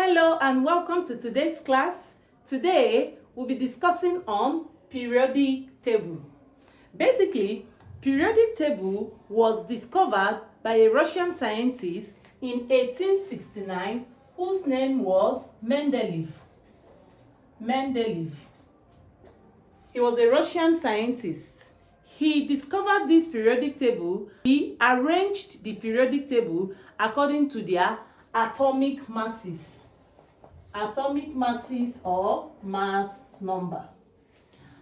Hello and welcome to today's class. Today we'll be discussing on periodic table. Basically, periodic table was discovered by a Russian scientist in 1869 whose name was Mendeleev. He was a Russian scientist. He discovered this periodic table. He arranged the periodic table according to their atomic masses or mass number.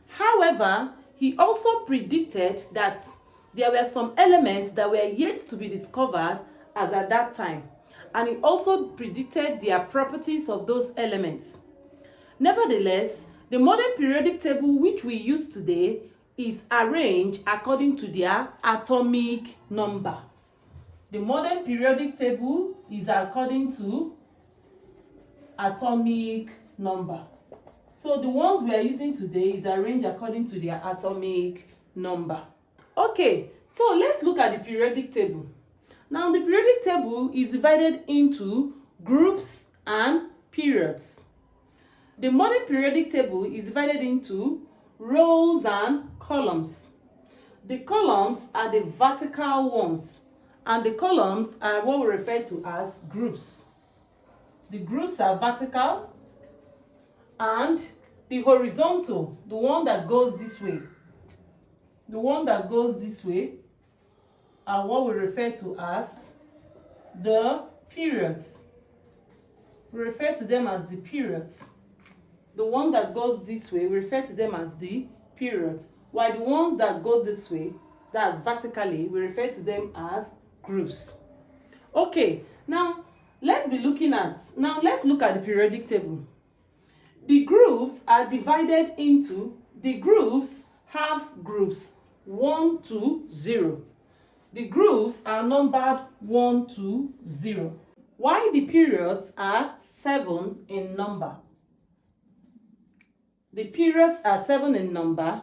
However, he also predicted that there were some elements that were yet to be discovered as at that time, and he also predicted their properties of those elements. Nevertheless, the modern periodic table which we use today is arranged according to their atomic number. The modern periodic table is according to atomic number. So the ones we are using today is arranged according to their atomic number. Okay, so let's look at the periodic table. Now the periodic table is divided into groups and periods. The modern periodic table is divided into rows and columns. The columns are the vertical ones, and the columns are what we refer to as groups. The groups are vertical, and the horizontal, the one that goes this way, are what we refer to as the periods. We refer to them as the periods. The one that goes this way, we refer to them as the periods. While the ones that go this way, that's vertically, we refer to them as groups. Okay, now let's look at the periodic table. The groups are divided into, the groups have groups 1 to 0. The groups are numbered 1 to 0. While the periods are 7 in number. The periods are 7 in number.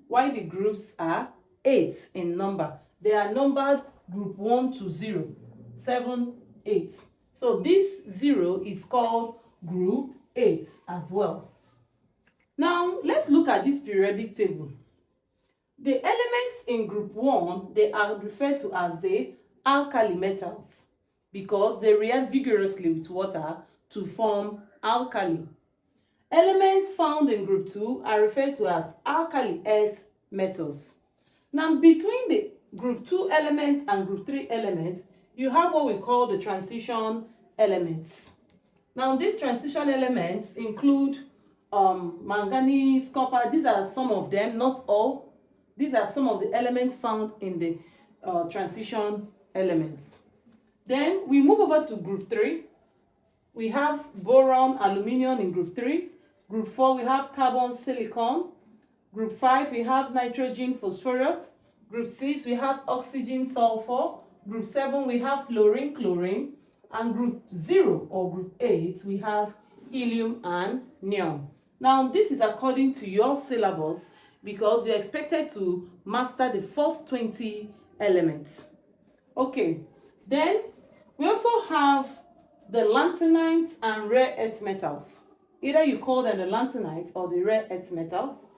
While the groups are 8 in number. They are numbered group 1 to 0. 7, 8. So this 0 is called group 8 as well. Now let's look at this periodic table. The elements in group 1, they are referred to as the alkali metals because they react vigorously with water to form alkali. Elements found in group 2 are referred to as alkali earth metals. Now between the group 2 elements and group 3 elements, you have what we call the transition elements. Now these transition elements include manganese, copper. These are some of them, not all. These are some of the elements found in the transition elements. Then we move over to group 3. We have boron, aluminium in group 3. Group 4, we have carbon, silicon. Group 5, we have nitrogen, phosphorus. Group 6, we have oxygen, sulfur. Group 7, we have fluorine, chlorine. And group 0 or group 8, we have helium and neon. Now, this is according to your syllabus because you're expected to master the first 20 elements. Okay, then we also have the lanthanides and rare earth metals. Either you call them the lanthanides or the rare earth metals.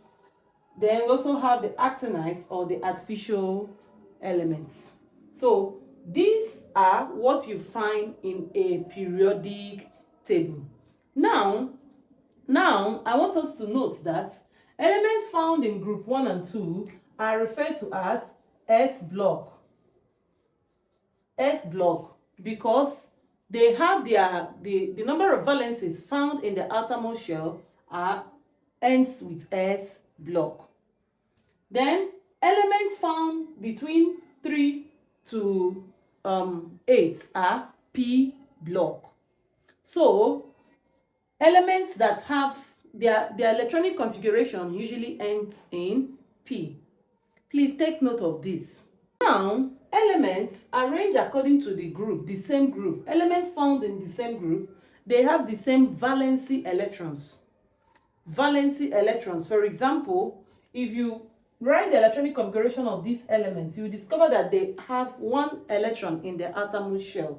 Then we also have the actinides or the artificial elements. So these are what you find in a periodic table. Now I want us to note that elements found in group 1 and 2 are referred to as S block. S block because they have the number of valences found in the outermost shell ends with S block. Then elements found between 3 to 8 are P block. So elements that have their electronic configuration usually ends in P. Please take note of this. Now elements arranged according to the group, the same group. Elements found in the same group, they have the same valency electrons. For example, if you write the electronic configuration of these elements, you will discover that they have 1 electron in the outermost shell.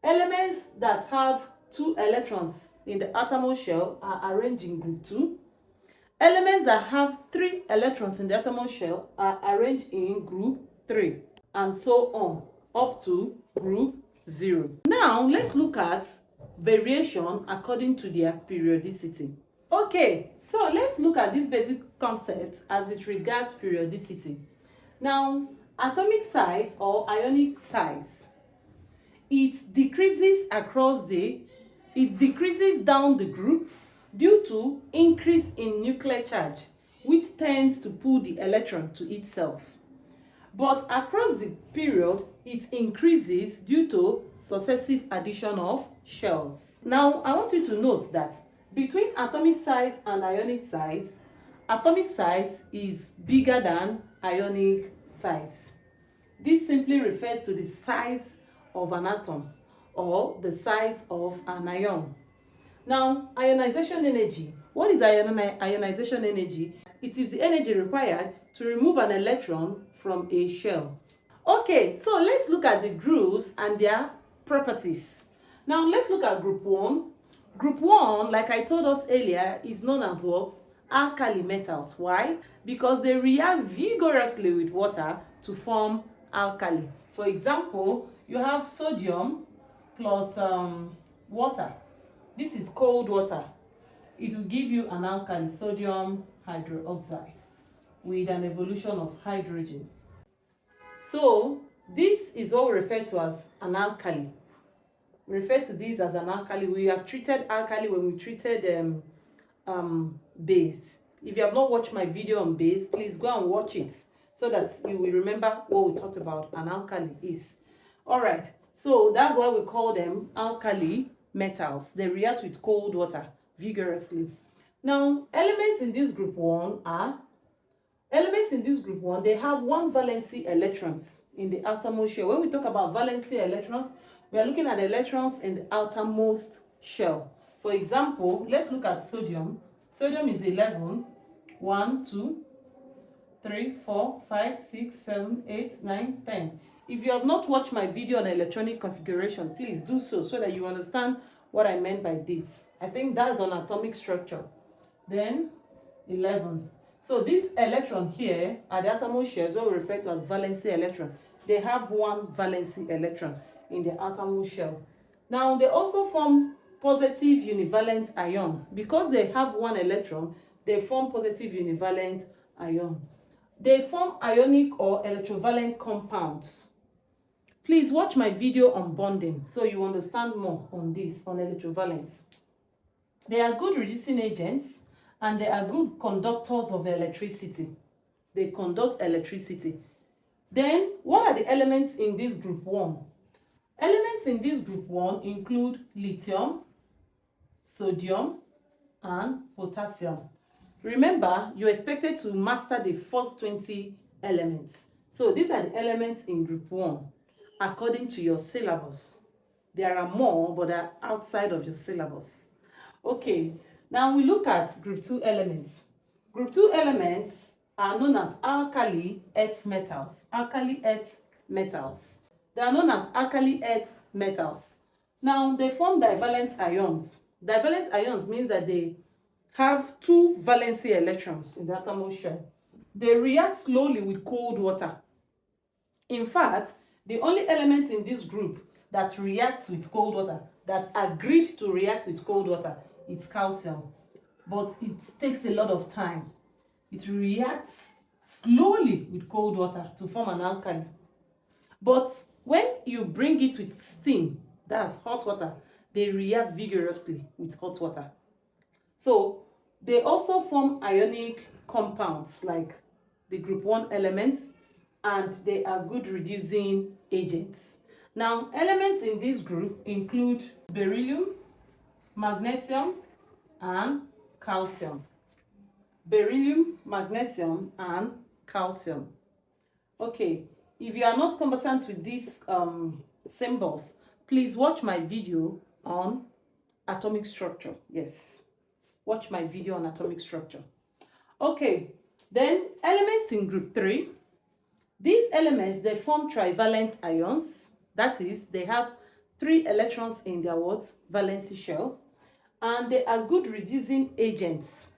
Elements that have 2 electrons in the outermost shell are arranged in group 2. Elements that have 3 electrons in the outermost shell are arranged in group 3, and so on up to group 0. Now let's look at variation according to their periodicity. Okay, so let's look at this basic concept as it regards periodicity. Now, atomic size or ionic size, it decreases down the group due to increase in nuclear charge, which tends to pull the electron to itself. But across the period, it increases due to successive addition of shells. Now, I want you to note that between atomic size and ionic size is bigger than ionic size. This simply refers to the size of an atom or the size of an ion. Now, ionization energy. What is ionization energy? It is the energy required to remove an electron from a shell. Okay, so let's look at the groups and their properties. Now, let's look at group 1. Group 1, like I told us earlier, is known as what? Alkali metals. Why? Because they react vigorously with water to form alkali. For example, you have sodium plus water. This is cold water. It will give you an alkali, sodium hydroxide, with an evolution of hydrogen. So this is what we refer to as an alkali. We refer to this as an alkali. We have treated alkali when we treated base. If you have not watched my video on base, please go and watch it so that you will remember what we talked about an alkali is. All right, so that's why we call them alkali metals. They react with cold water vigorously. Now, elements in this group 1, they have 1 valency electrons in the outermost shell. When we talk about valency electrons, we are looking at electrons in the outermost shell. For example, let's look at sodium. Sodium is 11. 1, 2, 3, 4, 5, 6, 7, 8, 9, 10. If you have not watched my video on electronic configuration, please do so that you understand what I meant by this. I think that's on atomic structure. Then 11. So this electron here at the outermost shell is what we refer to as valency electron. They have 1 valency electron in the outermost shell. Now they also form positive univalent ion. Because they have 1 electron, they form positive univalent ion. They form ionic or electrovalent compounds. Please watch my video on bonding so you understand more on this, on electrovalence. They are good reducing agents and they are good conductors of electricity. They conduct electricity. Then, what are the elements in this group 1? Elements in this group 1 include lithium, sodium, and potassium. Remember, you're expected to master the first 20 elements. So these are the elements in group 1 according to your syllabus. There are more, but they're outside of your syllabus. Okay, now we look at group 2 elements. Group 2 elements are known as alkali earth metals. Alkali earth metals. They are known as alkali earth metals. Now, they form divalent ions. Divalent ions means that they have 2 valency electrons in the outermost shell. They react slowly with cold water. In fact, the only element in this group that reacts with cold water, that agreed to react with cold water, is calcium. But it takes a lot of time. It reacts slowly with cold water to form an alkali. But when you bring it with steam, that's hot water, they react vigorously with hot water. So they also form ionic compounds like the group 1 elements, and they are good reducing agents. Now, elements in this group include beryllium, magnesium, and calcium. Beryllium, magnesium, and calcium. Okay, if you are not conversant with these symbols, please watch my video on atomic structure. Yes, watch my video on atomic structure. Okay, then elements in group 3. These elements, they form trivalent ions. That is, they have 3 electrons in their what? Valency shell, and they are good reducing agents.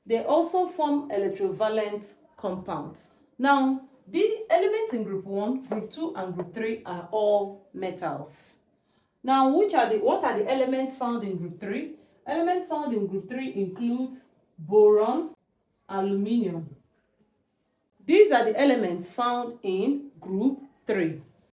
They also form electrovalent compounds. Now, the elements in group 1, group 2, and group 3 are all metals. Now, what are the elements found in group 3? Elements found in group 3 includes boron, aluminium. These are the elements found in group 3.